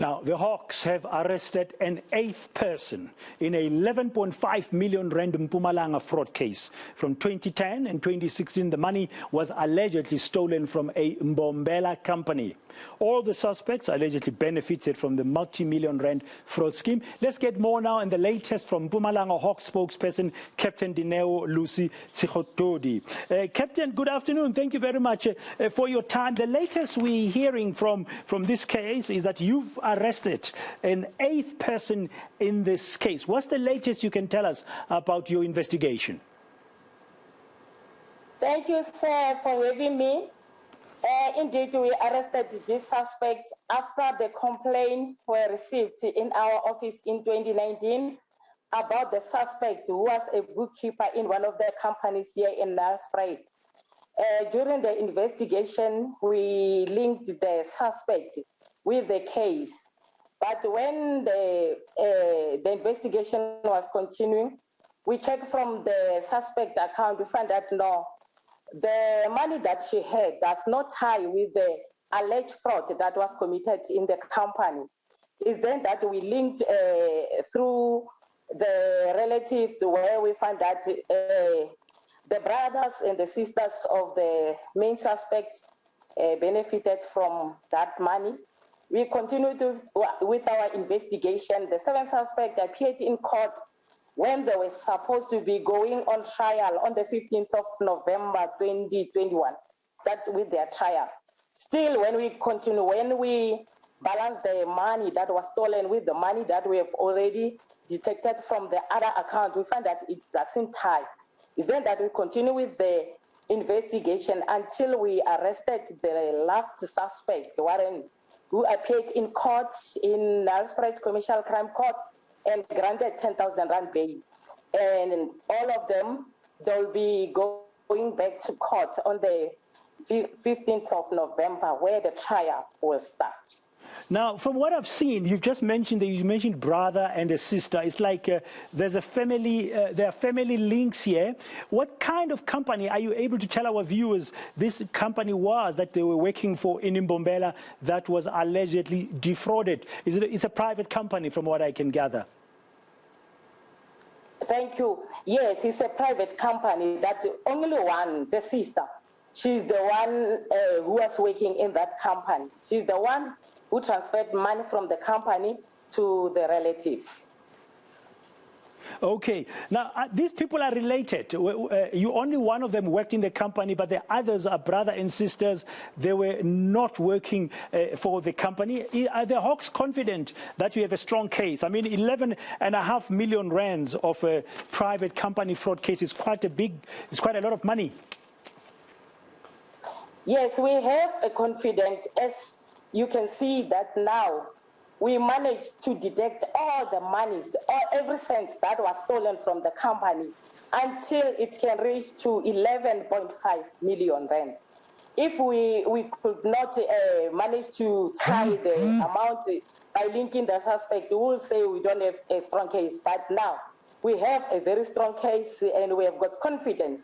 Now, the Hawks have arrested an 8th person in a 11.5 million rand Mpumalanga fraud case. From 2010 and 2016, the money was allegedly stolen from a Mbombela company. All the suspects allegedly benefited from the multi-million rand fraud scheme. Let's get more now and the latest from Mpumalanga Hawks spokesperson, Captain Dineo Lucy Sekgotodi. Captain, good afternoon. Thank you very much for your time. The latest we're hearing from this case is that you've arrested an 8th person in this case. What's the latest you can tell us about your investigation? Thank you, sir, for having me. Indeed, we arrested this suspect after the complaint were received in our office in 2019 about the suspect who was a bookkeeper in one of the companies here in Nelspruit. During the investigation, we linked the suspect with the case. But when the investigation was continuing, we checked from the suspect account to find that no, the money that she had does not tie with the alleged fraud that was committed in the company. It's then that we linked through the relatives where we found that the brothers and the sisters of the main suspect benefited from that money. We continued with our investigation. The 7th suspect appeared in court when they were supposed to be going on trial on the 15th of November 2021, that with their trial. Still, when we balance the money that was stolen with the money that we have already detected from the other account, we find that it doesn't tie. It's then that we continue with the investigation until we arrested the last suspect, Warren, who appeared in court in Nelspruit Commercial Crime Court and granted 10,000 rand bail. And all of them, they'll be going back to court on the 15th of November, where the trial will start. Now, from what I've seen, you've just mentioned that you mentioned brother and a sister. It's like there's a family, there are family links here. What kind of company are you able to tell our viewers this company was that they were working for in Mbombela that was allegedly defrauded? It's a private company from what I can gather. Thank you. Yes, it's a private company. That only one, the sister, she's the one who was working in that company. She's the one who transferred money from the company to the relatives. Okay. Now, these people are related. You only one of them worked in the company, but the others are brother and sisters. They were not working for the company. Are the Hawks confident that you have a strong case? I mean, 11.5 million rands of a private company fraud case is quite a lot of money. Yes, we have a confidence. As you can see that now, we managed to detect all the monies, every cent that was stolen from the company until it can reach to 11.5 million rand. If we could not manage to tie the amount by linking the suspect, we will say we don't have a strong case. But now we have a very strong case and we have got confidence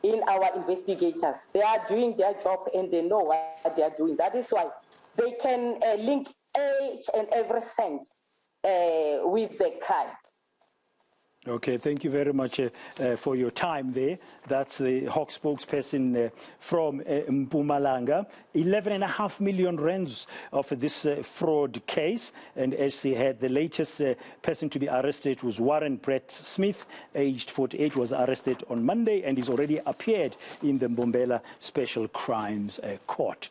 in our investigators. They are doing their job and they know what they are doing. That is why they can link each and every cent with the crime. Okay, thank you very much for your time there. That's the Hawk spokesperson from Mpumalanga. 11.5 million rands of this fraud case. And as they had, the latest person to be arrested was Warren Brett Smith, aged 48, was arrested on Monday and he's already appeared in the Mbombela Special Crimes Court.